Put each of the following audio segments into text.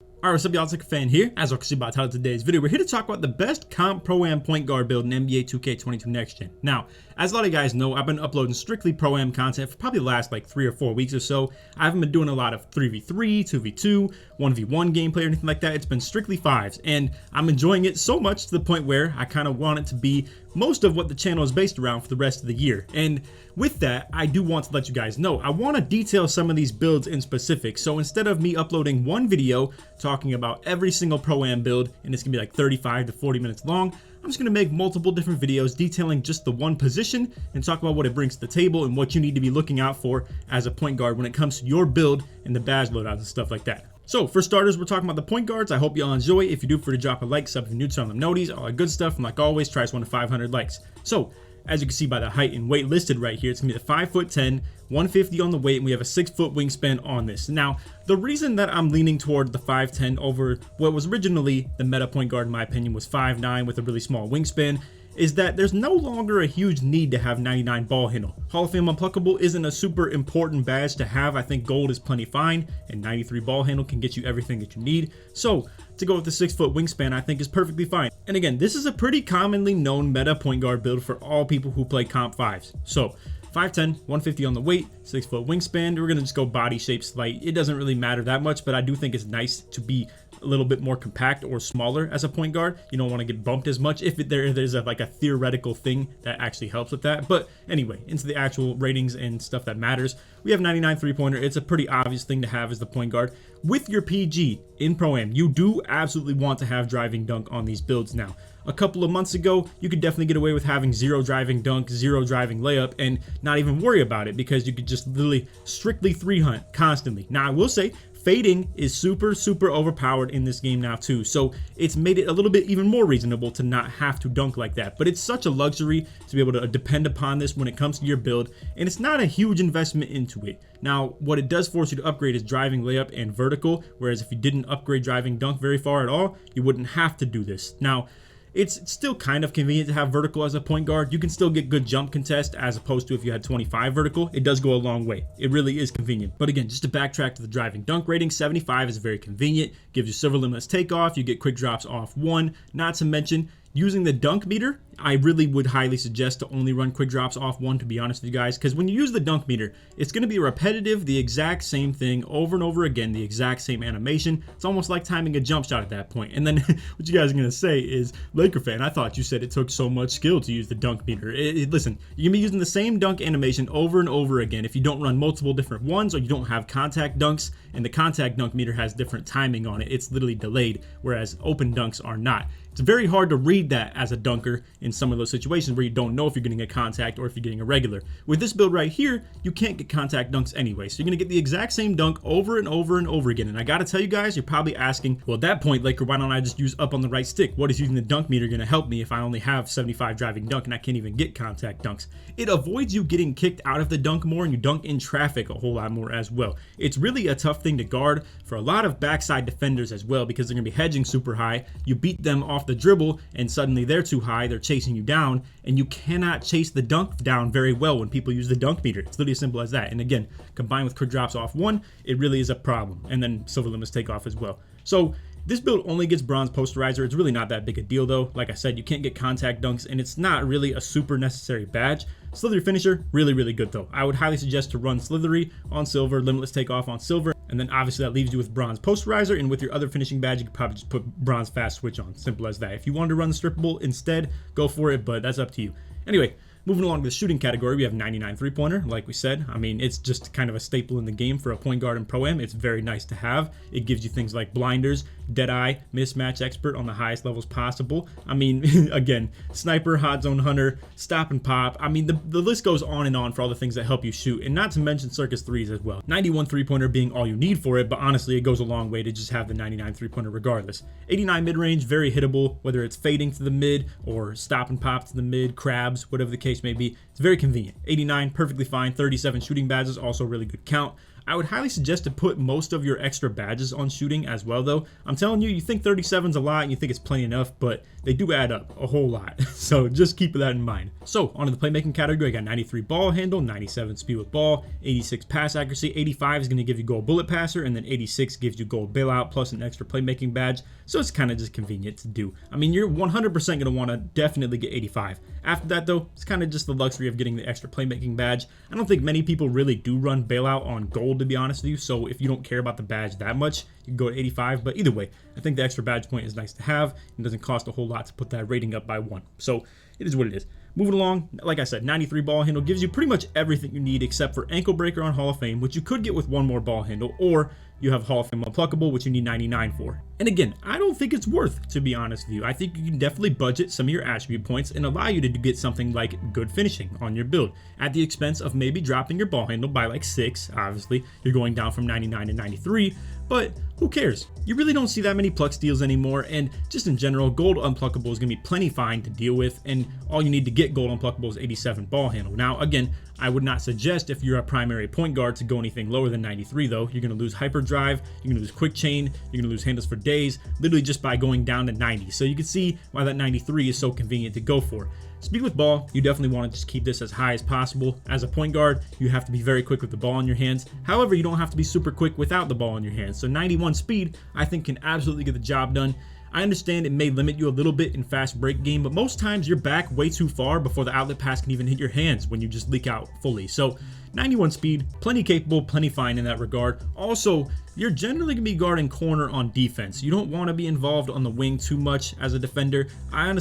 Alright, what's up y'all, it's LakerFan here. As you can see by the title of today's video, we're here to talk about the best comp Pro-Am point guard build in NBA 2K22 Next Gen. Now, as a lot of you guys know, I've been uploading strictly Pro-Am content for probably the last like 3 or 4 weeks or so. I haven't been doing a lot of 3v3, 2v2, 1v1 gameplay or anything like that. It's been strictly 5s, and I'm enjoying it so much to the point where I kind of want it to be most of what the channel is based around for the rest of the year. And with that, I do want to let you guys know, I want to detail some of these builds in specific. So instead of me uploading one video talking about every single Pro-Am build, and it's gonna be like 35 to 40 minutes long, I'm just gonna make multiple different videos detailing just the one position and talk about what it brings to the table and what you need to be looking out for as a point guard when it comes to your build and the badge loadouts and stuff like that. So for starters, we're talking about the point guards. I hope y'all enjoy. If you do, for to drop a like, sub if you're new, turn on the noties, all that good stuff. And like always, try us 1 to 500 likes. So as you can see by the height and weight listed right here, it's gonna be the 5'10", 150 on the weight, and we have a 6-foot wingspan on this. Now, the reason that I'm leaning toward the 5'10" over what was originally the meta point guard, in my opinion, was 5'9" with a really small wingspan, is that there's no longer a huge need to have 99 ball handle. Hall of Fame Unpluckable isn't a super important badge to have. I think gold is plenty fine, and 93 ball handle can get you everything that you need. So to go with the 6-foot wingspan, I think is perfectly fine. And again, this is a pretty commonly known meta point guard build for all people who play comp 5s. So 5'10", 150 on the weight, 6-foot wingspan. We're gonna just go body shape slight. It doesn't really matter that much, but I do think it's nice to be a little bit more compact or smaller as a point guard. You don't want to get bumped as much if there's like a theoretical thing that actually helps with that. But anyway, into the actual ratings and stuff that matters, we have 99 3-pointer. It's a pretty obvious thing to have as the point guard. With your PG in Pro-Am, you do absolutely want to have driving dunk on these builds now. A couple of months ago, you could definitely get away with having 0 driving dunk, 0 driving layup, and not even worry about it because you could just literally strictly 3-hunt constantly. Now, I will say, fading is super overpowered in this game now too, so it's made it a little bit even more reasonable to not have to dunk like that. But it's such a luxury to be able to depend upon this when it comes to your build, and it's not a huge investment into it. Now, what it does force you to upgrade is driving layup and vertical, whereas if you didn't upgrade driving dunk very far at all, you wouldn't have to do this. Now, it's still kind of convenient to have vertical as a point guard. You can still get good jump contest as opposed to if you had 25 vertical. It does go a long way. It really is convenient. But again, just to backtrack to the driving dunk rating, 75 is very convenient. Gives you silver limitless takeoff. You get quick drops off 1. Not to mention, using the dunk meter, I really would highly suggest to only run quick drops off 1, to be honest with you guys, because when you use the dunk meter, it's going to be repetitive, the exact same thing over and over again, the exact same animation. It's almost like timing a jump shot at that point. And then what you guys are going to say is, LakerFan, I thought you said it took so much skill to use the dunk meter. Listen, you're going to be using the same dunk animation over and over again if you don't run multiple different ones or you don't have contact dunks, and the contact dunk meter has different timing on it. It's literally delayed, whereas open dunks are not. It's very hard to read that as a dunker in some of those situations where you don't know if you're getting a contact or if you're getting a regular. With this build right here, you can't get contact dunks anyway, so you're going to get the exact same dunk over and over and over again. And I got to tell you guys, you're probably asking, well, at that point, Laker, why don't I just use up on the right stick? What is using the dunk meter going to help me if I only have 75 driving dunk and I can't even get contact dunks? It avoids you getting kicked out of the dunk more, and you dunk in traffic a whole lot more as well. It's really a tough thing to guard for a lot of backside defenders as well, because they're going to be hedging super high. You beat them off the dribble and suddenly they're too high, they're chasing you down, and you cannot chase the dunk down very well when people use the dunk meter. It's literally as simple as that. And again, combined with quick drops off 1, it really is a problem. And then silver limits take off as well. So this build only gets bronze posterizer. It's really not that big a deal though. Like I said, you can't get contact dunks, and it's not really a super necessary badge. Slithery finisher, really good though. I would highly suggest to run slithery on silver, limitless takeoff on silver, and then obviously that leaves you with bronze posterizer, and with your other finishing badge, you could probably just put bronze fast switch on. Simple as that. If you wanted to run the strippable instead, go for it, but that's up to you. Anyway, moving along to the shooting category, we have 99 3-pointer, like we said. I mean, it's just kind of a staple in the game for a point guard in Pro-Am. It's very nice to have. It gives you things like blinders, deadeye, mismatch expert on the highest levels possible. I mean, again, sniper, hot zone hunter, stop and pop. I mean, the list goes on and on for all the things that help you shoot, and not to mention circus threes as well. 91 3-pointer being all you need for it, but honestly, it goes a long way to just have the 99 3-pointer regardless. 89 mid-range, very hittable, whether it's fading to the mid or stop and pop to the mid, crabs, whatever the case may be. It's very convenient. 89, perfectly fine. 37 shooting badges, also really good count. I would highly suggest to put most of your extra badges on shooting as well though. I'm telling you, you think 37's a lot and you think it's plenty enough, but they do add up a whole lot. So just keep that in mind. So onto the playmaking category, I got 93 ball handle, 97 speed with ball, 86 pass accuracy, 85 is going to give you gold bullet passer, and then 86 gives you gold bailout plus an extra playmaking badge. So it's kind of just convenient to do. I mean, you're 100% going to want to definitely get 85. After that though, it's kind of just the luxury of getting the extra playmaking badge. I don't think many people really do run bailout on gold, to be honest with you. So if you don't care about the badge that much, you can go to 85. But either way, I think the extra badge point is nice to have. It doesn't cost a whole lot to put that rating up by 1. So it is what it is. Moving along, like I said, 93 ball handle gives you pretty much everything you need except for ankle breaker on Hall of Fame, which you could get with one more ball handle, or you have Hall of Fame unpluckable, which you need 99 for. And again, I don't think it's worth, to be honest with you. I think you can definitely budget some of your attribute points and allow you to get something like good finishing on your build at the expense of maybe dropping your ball handle by like 6. Obviously, you're going down from 99 to 93, but who cares? You really don't see that many pluck steals anymore, and just in general, gold unpluckable is going to be plenty fine to deal with, and all you need to get gold unpluckable is 87 ball handle. Now, again, I would not suggest if you're a primary point guard to go anything lower than 93 though. You're going to lose hyperdrive, you're going to lose quick chain, you're going to lose handles for days, literally just by going down to 90. So you can see why that 93 is so convenient to go for. Speed with ball, you definitely want to just keep this as high as possible. As a point guard, you have to be very quick with the ball in your hands. However, you don't have to be super quick without the ball in your hands. So 91 speed, I think, can absolutely get the job done. I understand it may limit you a little bit in fast break game, but most times you're back way too far before the outlet pass can even hit your hands when you just leak out fully. So 91 speed, plenty capable, plenty fine in that regard. Also, you're generally going to be guarding corner on defense. You don't want to be involved on the wing too much as a defender. I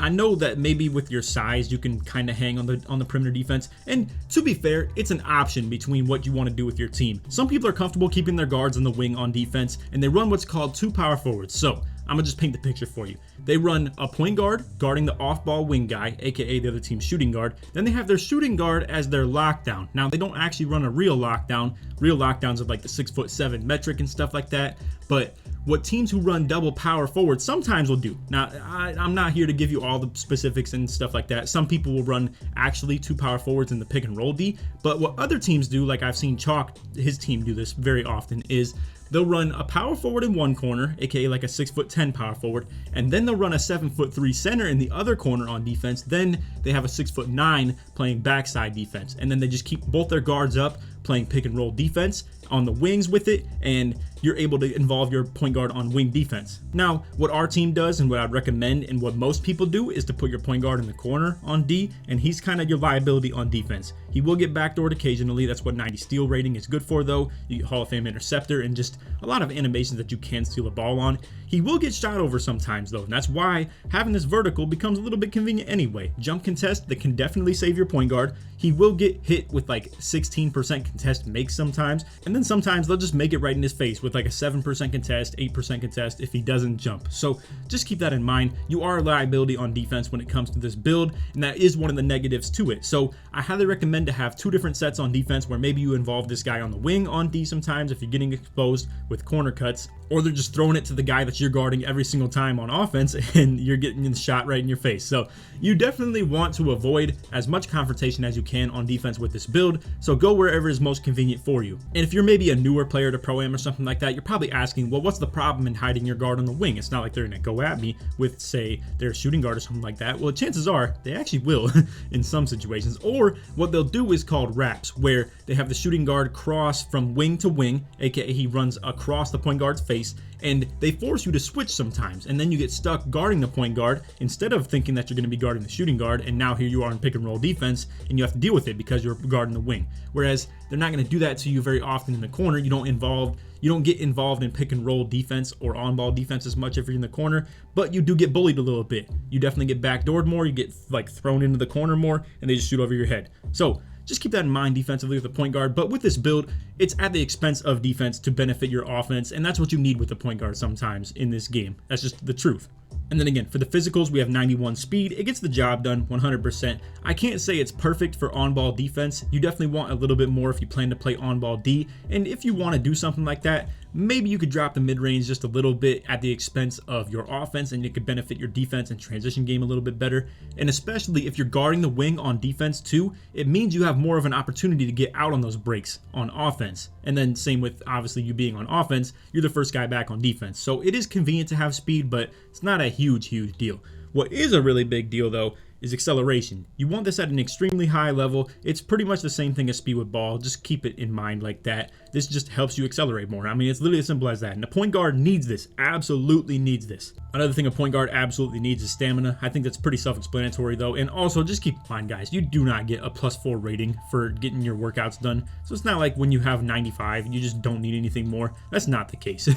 know that maybe with your size you can kind of hang on the perimeter defense, and to be fair, it's an option between what you want to do with your team. Some people are comfortable keeping their guards on the wing on defense, and they run what's called 2 power forwards. So I'm gonna just paint the picture for you. They run a point guard guarding the off-ball wing guy, aka the other team's shooting guard. Then they have their shooting guard as their lockdown. Now, they don't actually run a real lockdown. Real lockdowns are like the 6'7" metric and stuff like that. But what teams who run double power forward sometimes will do. Now, I'm not here to give you all the specifics and stuff like that. Some people will run actually 2 power forwards in the pick and roll D. But what other teams do, like I've seen Chalk, his team do this very often, is they'll run a power forward in one corner, aka like a 6'10" power forward, and then they'll run a 7'3" center in the other corner on defense. Then they have a 6'9" playing backside defense, and then they just keep both their guards up playing pick and roll defense on the wings with it, and you're able to involve your point guard on wing defense. Now, what our team does and what I'd recommend and what most people do is to put your point guard in the corner on D, and he's kind of your liability on defense. He will get backdoored occasionally. That's what 90 steal rating is good for though. You get Hall of Fame interceptor and just a lot of animations that you can steal a ball on. He will get shot over sometimes though, and that's why having this vertical becomes a little bit convenient anyway. Jump contest that can definitely save your point guard. He will get hit with like 16% contest make sometimes, and then sometimes they'll just make it right in his face with like a 7% contest, 8% contest if he doesn't jump. So just keep that in mind. You are a liability on defense when it comes to this build, and that is one of the negatives to it. So I highly recommend to have 2 different sets on defense where maybe you involve this guy on the wing on D sometimes if you're getting exposed with corner cuts, or they're just throwing it to the guy that you're guarding every single time on offense and you're getting the shot right in your face. So you definitely want to avoid as much confrontation as you can on defense with this build, so go wherever is most convenient for you. And if you're maybe a newer player to Pro-Am or something like that, you're probably asking, well, what's the problem in hiding your guard on the wing? It's not like they're gonna go at me with, say, their shooting guard or something like that. Well, chances are they actually will in some situations. Or what they'll do is called wraps, where they have the shooting guard cross from wing to wing, aka he runs across the point guard's face, and they force you to switch sometimes, and then you get stuck guarding the point guard instead of thinking that you're going to be guarding the shooting guard, and now here you are in pick and roll defense and you have to deal with it because you're guarding the wing. Whereas they're not going to do that to you very often in the corner. You don't get involved in pick and roll defense or on ball defense as much if you're in the corner, but you do get bullied a little bit. You definitely get backdoored more, you get like thrown into the corner more, and they just shoot over your head. So just keep that in mind defensively with the point guard. But with this build, it's at the expense of defense to benefit your offense, and that's what you need with the point guard sometimes in this game. That's just the truth. And then again, for the physicals, we have 91 speed. It gets the job done 100%. I can't say it's perfect for on-ball defense. You definitely want a little bit more if you plan to play on-ball D. And if you want to do something like that, maybe you could drop the mid-range just a little bit at the expense of your offense, and it could benefit your defense and transition game a little bit better. And especially if you're guarding the wing on defense too, it means you have more of an opportunity to get out on those breaks on offense. And then same with obviously you being on offense, you're the first guy back on defense. So it is convenient to have speed, but it's not a huge deal. What is a really big deal though is acceleration. You want this at an extremely high level. It's pretty much the same thing as speed with ball. Just keep it in mind like that. This just helps you accelerate more. I mean, it's literally as simple as that. And the point guard needs this, absolutely needs this. Another thing a point guard absolutely needs is stamina. I think that's pretty self-explanatory though. And also just keep in mind, guys, you do not get a +4 rating for getting your workouts done. So it's not like when you have 95, you just don't need anything more. That's not the case.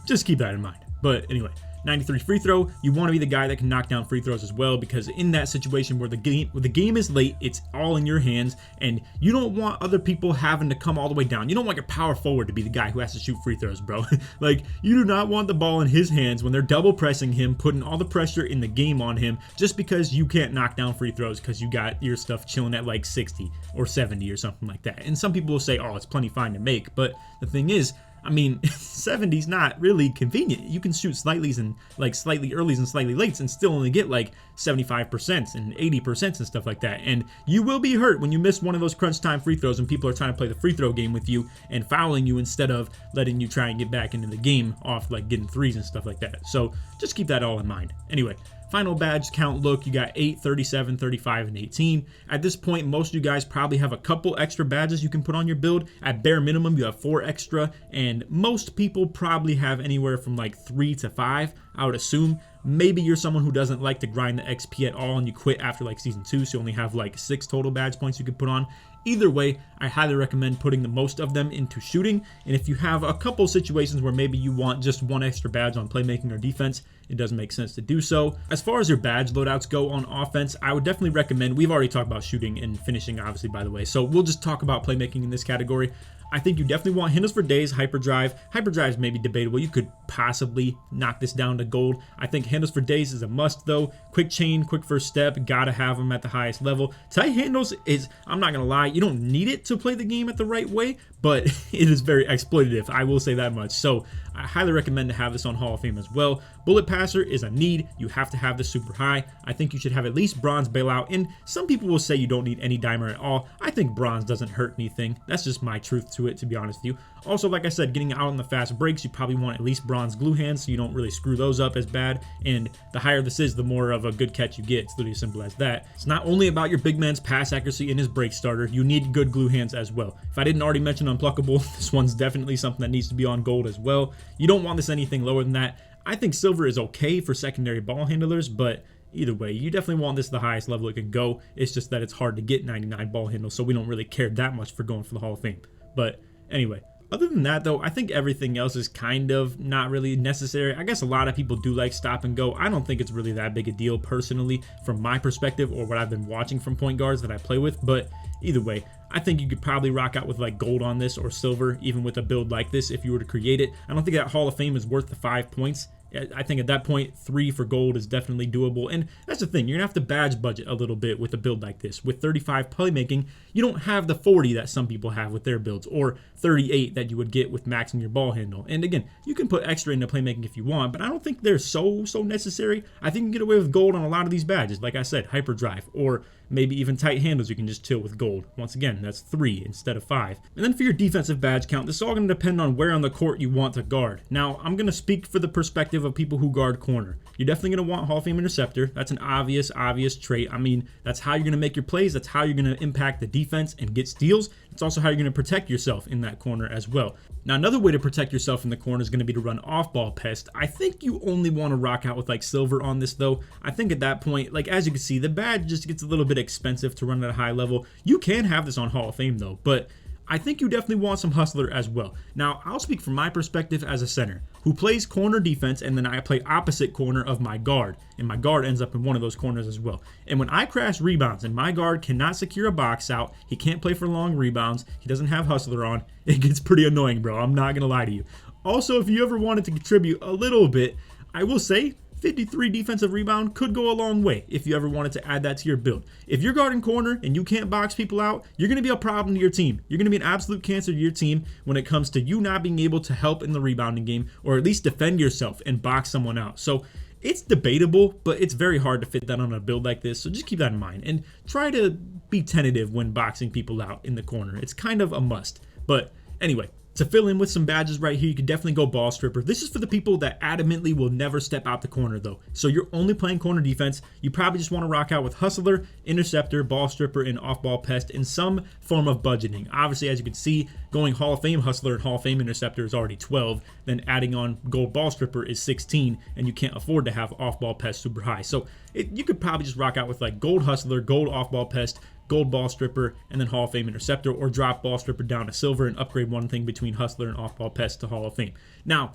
Just keep that in mind. But anyway, 93 free throw, you want to be the guy that can knock down free throws as well, because in that situation where the game is late, it's all in your hands, and you don't want other people having to come all the way down. You don't want your power forward to be the guy who has to shoot free throws, bro. Like, you do not want the ball in his hands when they're double pressing him, putting all the pressure in the game on him, just because you can't knock down free throws because you got your stuff chilling at like 60 or 70 or something like that. And some people will say, oh, it's plenty fine to make, but the thing is, I mean, 70's not really convenient. You can shoot slightly and like slightly earlys and slightly lates and still only get like 75% and 80% and stuff like that. And you will be hurt when you miss one of those crunch time free throws and people are trying to play the free throw game with you and fouling you instead of letting you try and get back into the game off like getting threes and stuff like that. So just keep that all in mind. Anyway, final badge count look, you got 8, 37, 35, and 18. At this point, most of you guys probably have a couple extra badges you can put on your build. At bare minimum, you have 4 extra, and most people probably have anywhere from like 3 to 5, I would assume. Maybe you're someone who doesn't like to grind the XP at all and you quit after like season 2, so you only have like 6 total badge points you could put on. Either way, I highly recommend putting the most of them into shooting. And if you have a couple situations where maybe you want just 1 extra badge on playmaking or defense, it does make sense to do so. As far as your badge loadouts go on offense, I would definitely recommend, we've already talked about shooting and finishing obviously by the way, so we'll just talk about playmaking in this category. I think you definitely want handles for days, hyperdrive. Hyperdrive is maybe debatable. You could possibly knock this down to gold. I think handles for days is a must though. Quick chain, quick first step, gotta have them at the highest level. Tight handles is, I'm not gonna lie, you don't need it to play the game at the right way, but it is very exploitative, I will say that much. So I highly recommend to have this on Hall of Fame as well. Bullet passer is a need. You have to have this super high. I think you should have at least bronze bailout, and some people will say you don't need any dimer at all. I think bronze doesn't hurt anything. That's just my truth to it, to be honest with you. Also, like I said, getting out on the fast breaks, you probably want at least bronze glue hands so you don't really screw those up as bad, and the higher this is, the more of a good catch you get. It's literally as simple as that. It's not only about your big man's pass accuracy and his break starter, you need good glue hands as well. If I didn't already mention unpluckable, this one's definitely something that needs to be on gold as well. You don't want this anything lower than that. I think silver is okay for secondary ball handlers, but either way, you definitely want this the highest level it could go. It's just that it's hard to get 99 ball handles, so we don't really care that much for going for the Hall of Fame. But anyway, other than that though, I think everything else is kind of not really necessary. I guess a lot of people do like stop and go. I don't think it's really that big a deal personally from my perspective or what I've been watching from point guards that I play with, but either way, I think you could probably rock out with like gold on this or silver, even with a build like this if you were to create it. I don't think that Hall of Fame is worth the 5 points. I think at that point, 3 for gold is definitely doable. And that's the thing, you're gonna have to badge budget a little bit with a build like this. With 35 playmaking, you don't have the 40 that some people have with their builds, or 38 that you would get with maxing your ball handle. And again, you can put extra into playmaking if you want, but I don't think they're so necessary. I think you can get away with gold on a lot of these badges. Like I said, hyperdrive, or maybe even tight handles, you can just chill with gold. Once again, that's 3 instead of 5. And then for your defensive badge count, this is all going to depend on where on the court you want to guard. Now, I'm going to speak for the perspective of people who guard corner. You're definitely going to want Hall of Fame interceptor. That's an obvious trait. I mean, that's how you're going to make your plays. That's how you're going to impact the defense and get steals. It's also how you're going to protect yourself in that corner as well. Now, another way to protect yourself in the corner is going to be to run off-ball pest. I think you only want to rock out with like silver on this though. I think at that point, like as you can see, the badge just gets a little bit expensive to run at a high level. You can have this on Hall of Fame though, but I think you definitely want some hustler as well. Now, I'll speak from my perspective as a center who plays corner defense, and then I play opposite corner of my guard, and my guard ends up in one of those corners as well. And when I crash rebounds and my guard cannot secure a box out, he can't play for long rebounds, he doesn't have hustler on, it gets pretty annoying, bro. I'm not gonna lie to you. Also, if you ever wanted to contribute a little bit, I will say 53 defensive rebound could go a long way if you ever wanted to add that to your build. If you're guarding corner and you can't box people out, you're going to be a problem to your team. You're going to be an absolute cancer to your team when it comes to you not being able to help in the rebounding game or at least defend yourself and box someone out. So it's debatable, but it's very hard to fit that on a build like this. So just keep that in mind and try to be tentative when boxing people out in the corner. It's kind of a must. But anyway, to fill in with some badges right here, you could definitely go ball stripper. This is for the people that adamantly will never step out the corner though. So you're only playing corner defense. You probably just want to rock out with hustler, interceptor, ball stripper, and off-ball pest in some form of budgeting. Obviously, as you can see, going Hall of Fame hustler and Hall of Fame interceptor is already 12. Then adding on gold ball stripper is 16, and you can't afford to have off-ball pest super high. So you could probably just rock out with like gold hustler, gold off-ball pest, gold ball stripper, and then Hall of Fame interceptor, or drop ball stripper down to silver and upgrade one thing between hustler and off ball pest to Hall of Fame. Now,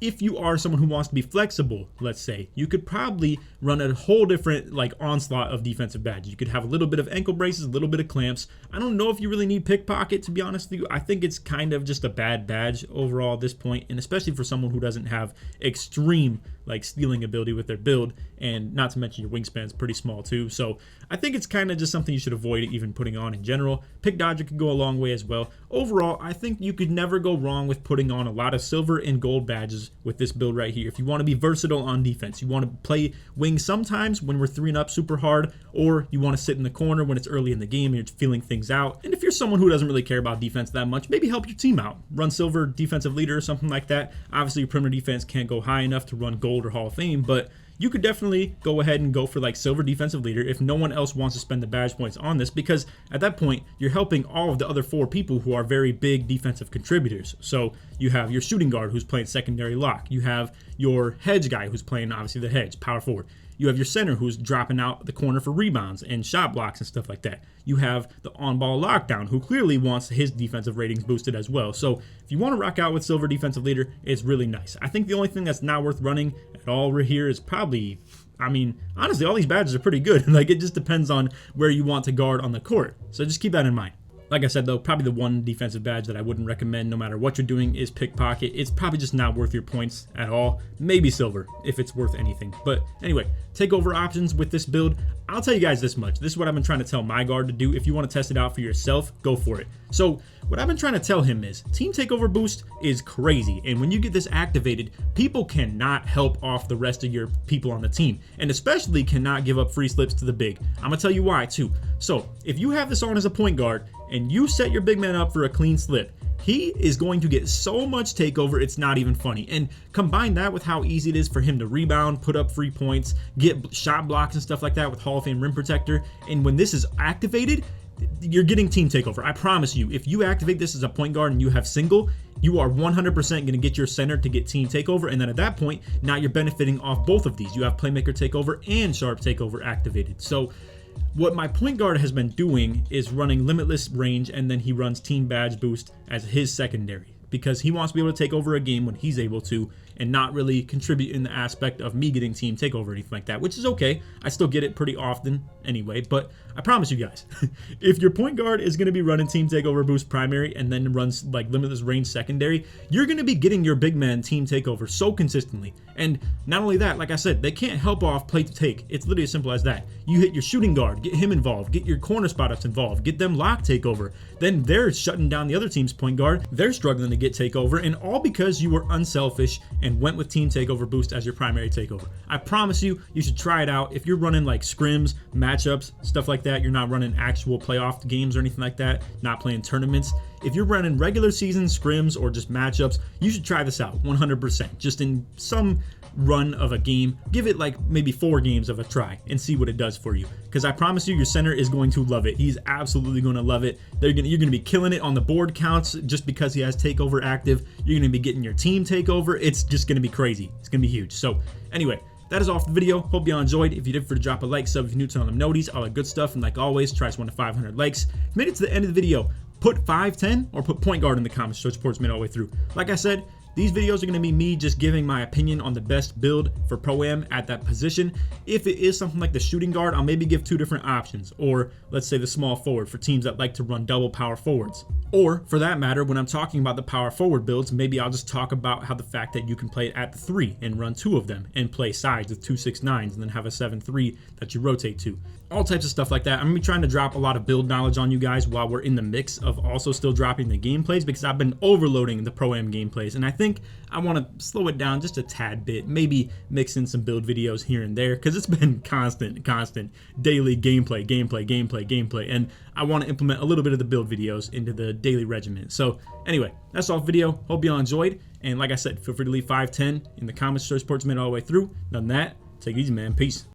if you are someone who wants to be flexible, let's say, you could probably run a whole different like onslaught of defensive badges. You could have a little bit of ankle braces, a little bit of clamps. I don't know if you really need pickpocket, to be honest with you. I think it's kind of just a bad badge overall at this point, and especially for someone who doesn't have extreme like stealing ability with their build, and not to mention your wingspan is pretty small too. So I think it's kind of just something you should avoid even putting on in general. Pick dodger could go a long way as well. Overall, I think you could never go wrong with putting on a lot of silver and gold badges with this build right here. If you want to be versatile on defense, you want to play wing sometimes when we're 3-and-up super hard, or you want to sit in the corner when it's early in the game and you're feeling things out. And if you're someone who doesn't really care about defense that much, maybe help your team out. Run silver defensive leader or something like that. Obviously, your perimeter defense can't go high enough to run gold or Hall of Fame, but you could definitely go ahead and go for like silver defensive leader if no one else wants to spend the badge points on this, because at that point you're helping all of the other 4 people who are very big defensive contributors. So you have your shooting guard who's playing secondary lock, you have your hedge guy who's playing obviously the hedge, power forward, you have your center who's dropping out the corner for rebounds and shot blocks and stuff like that. You have the on-ball lockdown who clearly wants his defensive ratings boosted as well. So if you want to rock out with silver defensive leader, it's really nice. I think the only thing that's not worth running at all here is probably, I mean, honestly, all these badges are pretty good. Like, it just depends on where you want to guard on the court. So just keep that in mind. Like I said, though, probably the one defensive badge that I wouldn't recommend no matter what you're doing is pickpocket. It's probably just not worth your points at all. Maybe silver, if it's worth anything. But anyway, takeover options with this build, I'll tell you guys this much. This is what I've been trying to tell my guard to do. If you want to test it out for yourself, go for it. So what I've been trying to tell him is team takeover boost is crazy. And when you get this activated, people cannot help off the rest of your people on the team, and especially cannot give up free slips to the big. I'm going to tell you why too. So if you have this on as a point guard and you set your big man up for a clean slip, he is going to get so much takeover, it's not even funny. And combine that with how easy it is for him to rebound, put up free points, get shot blocks and stuff like that with Hall of Fame rim protector. And when this is activated, you're getting team takeover. I promise you, if you activate this as a point guard and you have single, you are 100% going to get your center to get team takeover. And then at that point, now you're benefiting off both of these. You have playmaker takeover and sharp takeover activated. So what my point guard has been doing is running limitless range, and then he runs team badge boost as his secondary, because he wants to be able to take over a game when he's able to, and not really contribute in the aspect of me getting team takeover or anything like that, which is okay. I still get it pretty often anyway, but I promise you guys, if your point guard is going to be running team takeover boost primary and then runs like limitless range secondary, you're going to be getting your big man team takeover so consistently. And not only that, like I said, they can't help off play to take. It's literally as simple as that. You hit your shooting guard, get him involved, get your corner spot ups involved, get them lock takeover. Then they're shutting down the other team's point guard. They're struggling to get takeover, and all because you were unselfish and went with team takeover boost as your primary takeover. I promise you, you should try it out. If you're running like scrims, matchups, stuff like that, you're not running actual playoff games or anything like that, not playing tournaments. If you're running regular season scrims or just matchups, you should try this out 100%. Just in some run of a game, give it like maybe 4 games of a try and see what it does for you. Because I promise you, your center is going to love it. He's absolutely going to love it. You're going to be killing it on the board counts just because he has takeover active. You're going to be getting your team takeover. It's just going to be crazy. It's going to be huge. So anyway, that is all for the video. Hope y'all enjoyed. If you did, drop a like, sub if you're new, turn on the noties, all that good stuff. And like always, try to 1 to 500 likes. If you made it to the end of the video, put 510 or put point guard in the comments so it supports me all the way through. Like I said, These videos are going to be me just giving my opinion on the best build for Pro-Am at that position. If it is something like the shooting guard, I'll maybe give 2 different options, or let's say the small forward for teams that like to run double power forwards. Or for that matter, when I'm talking about the power forward builds, maybe I'll just talk about how the fact that you can play it at the 3 and run 2 of them and play sides with 2 6'9s and then have a 7'3 that you rotate to. All types of stuff like that. I'm gonna be trying to drop a lot of build knowledge on you guys while we're in the mix of also still dropping the gameplays, because I've been overloading the Pro-Am gameplays and I think I want to slow it down just a tad bit, maybe mix in some build videos here and there, because it's been constant daily gameplay, and I want to implement a little bit of the build videos into the daily regimen. So anyway, that's all video. Hope you all enjoyed, and like I said, feel free to leave 5, 10 in the comments, show support's made all the way through. Done that, take it easy, man. Peace.